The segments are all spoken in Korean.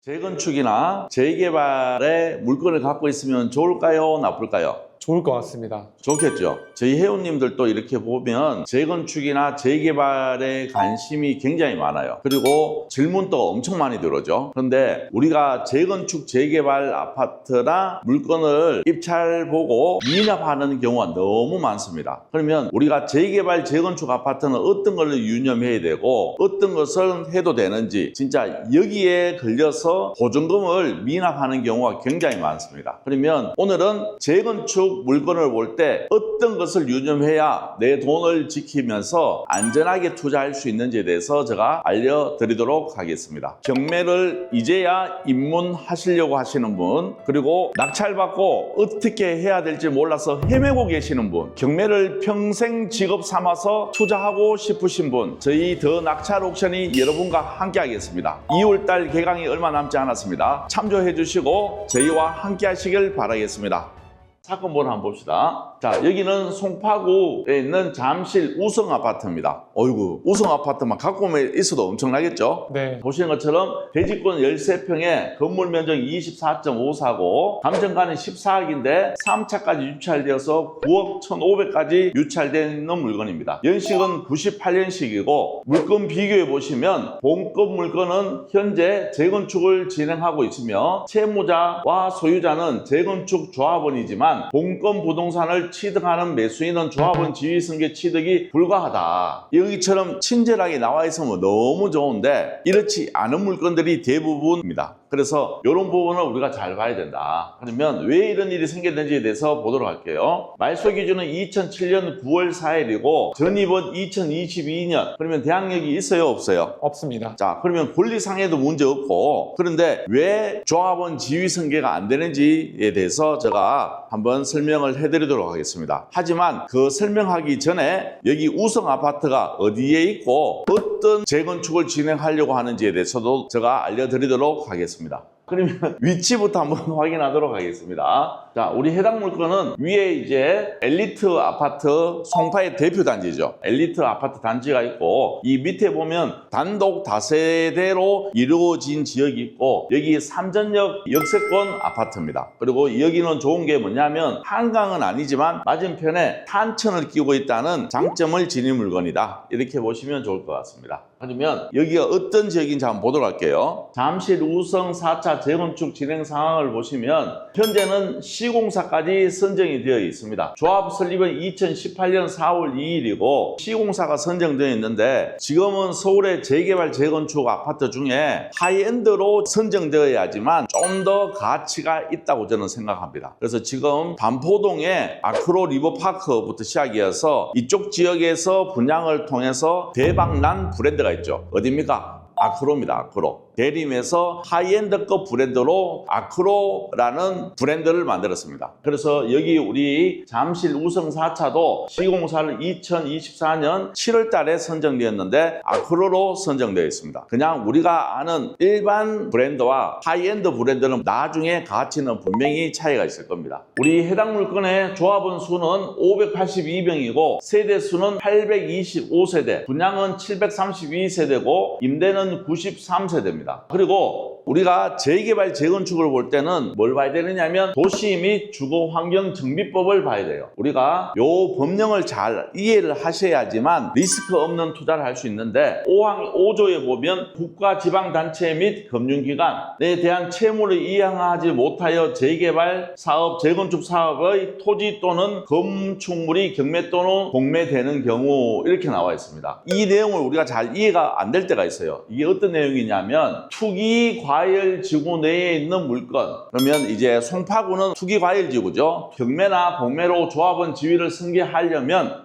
재건축이나 재개발의 물건을 갖고 있으면 좋을까요? 나쁠까요? 좋을 것 같습니다. 좋겠죠. 저희 회원님들도 이렇게 보면 재건축이나 재개발에 관심이 굉장히 많아요. 그리고 질문도 엄청 많이 들어오죠. 그런데 우리가 재건축, 재개발 아파트나 물건을 입찰보고 미납하는 경우가 너무 많습니다. 그러면 우리가 재개발, 재건축 아파트는 어떤 걸 유념해야 되고 어떤 것을 해도 되는지 진짜 여기에 걸려서 보증금을 미납하는 경우가 굉장히 많습니다. 그러면 오늘은 재건축 물건을 볼 때 어떤 것을 유념해야 내 돈을 지키면서 안전하게 투자할 수 있는지에 대해서 제가 알려드리도록 하겠습니다. 경매를 이제야 입문하시려고 하시는 분, 그리고 낙찰받고 어떻게 해야 될지 몰라서 헤매고 계시는 분, 경매를 평생 직업 삼아서 투자하고 싶으신 분, 저희 더 낙찰 옥션이 여러분과 함께 하겠습니다. 2월달 개강이 얼마 남지 않았습니다. 참조해 주시고 저희와 함께 하시길 바라겠습니다. 사건번호 한번 봅시다. 자, 여기는 송파구에 있는 잠실 우성 아파트입니다. 어이구, 우성 아파트만 갖고 오면 있어도 엄청나겠죠? 네. 보시는 것처럼 대지권 13평에 건물 면적 24.54고 감정가는 14억인데 3차까지 유찰되어서 9억 1,500까지 유찰되는 물건입니다. 연식은 98년식이고 물건 비교해 보시면 본급 물건은 현재 재건축을 진행하고 있으며 채무자와 소유자는 재건축 조합원이지만 본건 부동산을 취득하는 매수인은 조합원 지위승계 취득이 불가하다. 여기처럼 친절하게 나와 있으면 너무 좋은데 이렇지 않은 물건들이 대부분입니다. 그래서 이런 부분을 우리가 잘 봐야 된다. 그러면 왜 이런 일이 생겼는지에 대해서 보도록 할게요. 말소 기준은 2007년 9월 4일이고 전입은 2022년. 그러면 대항력이 있어요? 없어요? 없습니다. 자, 그러면 권리상에도 문제 없고, 그런데 왜 조합원 지위 승계가 안 되는지에 대해서 제가 한번 설명을 해드리도록 하겠습니다. 하지만 그 설명하기 전에 여기 우성 아파트가 어디에 있고 어떤 재건축을 진행하려고 하는지에 대해서도 제가 알려드리도록 하겠습니다. 그러면 위치부터 한번 확인하도록 하겠습니다. 자, 우리 해당 물건은 위에 이제 엘리트 아파트 송파의 대표 단지죠. 엘리트 아파트 단지가 있고 이 밑에 보면 단독 다세대로 이루어진 지역이 있고 여기 삼전역 역세권 아파트입니다. 그리고 여기는 좋은 게 뭐냐면 한강은 아니지만 맞은편에 탄천을 끼고 있다는 장점을 지닌 물건이다. 이렇게 보시면 좋을 것 같습니다. 그러면 여기가 어떤 지역인지 한번 보도록 할게요. 잠실 우성 4차 재건축 진행 상황을 보시면 현재는 시공사까지 선정이 되어 있습니다. 조합 설립은 2018년 4월 2일이고 시공사가 선정되어 있는데 지금은 서울의 재개발 재건축 아파트 중에 하이엔드로 선정되어야지만 좀 더 가치가 있다고 저는 생각합니다. 그래서 지금 반포동의 아크로 리버파크부터 시작이어서 이쪽 지역에서 분양을 통해서 대박난 브랜드가 있죠. 어디입니까? 아크로입니다. 아크로. 대림에서 하이엔드급 브랜드로 아크로라는 브랜드를 만들었습니다. 그래서 여기 우리 잠실 우성 4차도 시공사를 2024년 7월 달에 선정되었는데 아크로로 선정되어 있습니다. 그냥 우리가 아는 일반 브랜드와 하이엔드 브랜드는 나중에 가치는 분명히 차이가 있을 겁니다. 우리 해당 물건의 조합원 수는 582병이고 세대 수는 825세대, 분양은 732세대고 임대는 93세대입니다. 그리고 우리가 재개발, 재건축을 볼 때는 뭘 봐야 되느냐면 도시 및 주거환경정비법을 봐야 돼요. 우리가 요 법령을 잘 이해를 하셔야지만 리스크 없는 투자를 할 수 있는데 5조에 보면 국가지방단체 및 금융기관에 대한 채무를 이행하지 못하여 재개발 사업, 재건축 사업의 토지 또는 건축물이 경매 또는 공매되는 경우 이렇게 나와 있습니다. 이 내용을 우리가 잘 이해가 안 될 때가 있어요. 이게 어떤 내용이냐면 투기과열지구 내에 있는 물건, 그러면 이제 송파구는 투기과열지구죠. 경매나 공매로 조합원 지위를 하려면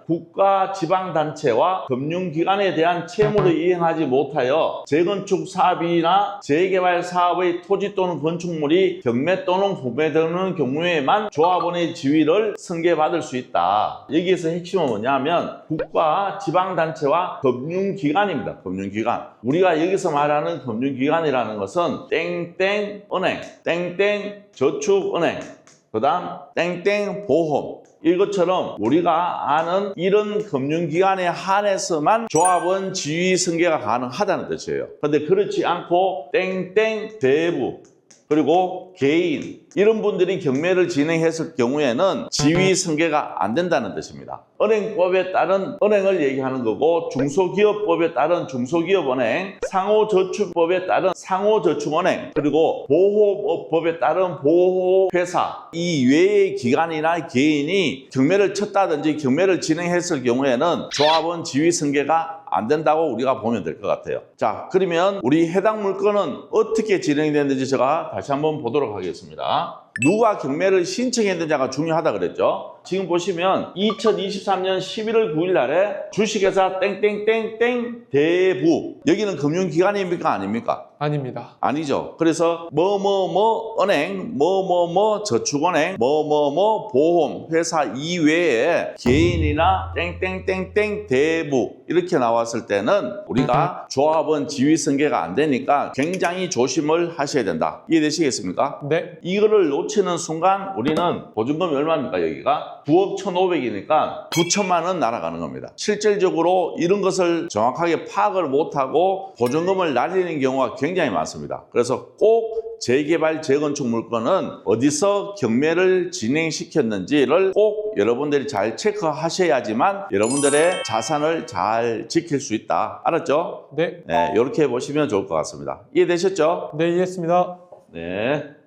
국가지방단체와 금융기관에 대한 채무를 이행하지 못하여 재건축 사업이나 재개발 사업의 토지 또는 건축물이 경매 또는 공매되는 경우에만 조합원의 지위를 승계받을 수 있다. 여기에서 핵심은 뭐냐면 국가지방단체와 금융기관입니다. 금융기관. 우리가 여기서 말하는 금융기관이라는 것은 땡땡은행, 땡땡 저축은행, 그 다음 땡땡 보험. 이것처럼 우리가 아는 이런 금융기관에 한해서만 조합원 지위 승계가 가능하다는 뜻이에요. 근데 그렇지 않고 땡땡 대부 그리고 개인 이런 분들이 경매를 진행했을 경우에는 지위 승계가 안 된다는 뜻입니다. 은행법에 따른 은행을 얘기하는 거고 중소기업법에 따른 중소기업은행, 상호저축법에 따른 상호저축은행, 그리고 보호법에 따른 보호회사 이 외의 기관이나 개인이 경매를 쳤다든지 경매를 진행했을 경우에는 조합원 지위 승계가 안 된다고 우리가 보면 될 것 같아요. 자, 그러면 우리 해당 물건은 어떻게 진행이 됐는지 제가 다시 한번 보도록 하겠습니다. 누가 경매를 신청했느냐가 중요하다 그랬죠. 지금 보시면 2023년 11월 9일 날에 주식회사 땡땡땡땡 대부 여기는 금융기관입니까 아닙니까? 아닙니다. 아니죠. 그래서 뭐뭐뭐 은행, 뭐뭐뭐 저축은행, 뭐뭐뭐 보험 회사 이외에 개인이나 땡땡땡땡 대부 이렇게 나왔을 때는 우리가 조합원 지위 승계가 안 되니까 굉장히 조심을 하셔야 된다. 이해되시겠습니까? 네. 이거를 놓치는 순간 우리는 보증금이 얼마입니까? 여기가 9억 1,500이니까 9천만 원 날아가는 겁니다. 실질적으로 이런 것을 정확하게 파악을 못하고 보증금을 날리는 경우가 굉장히 많습니다. 그래서 꼭 재개발, 재건축 물건은 어디서 경매를 진행시켰는지를 꼭 여러분들이 잘 체크하셔야지만 여러분들의 자산을 잘 지킬 수 있다. 알았죠? 네. 네, 이렇게 보시면 좋을 것 같습니다. 이해되셨죠? 네, 이해했습니다. 네.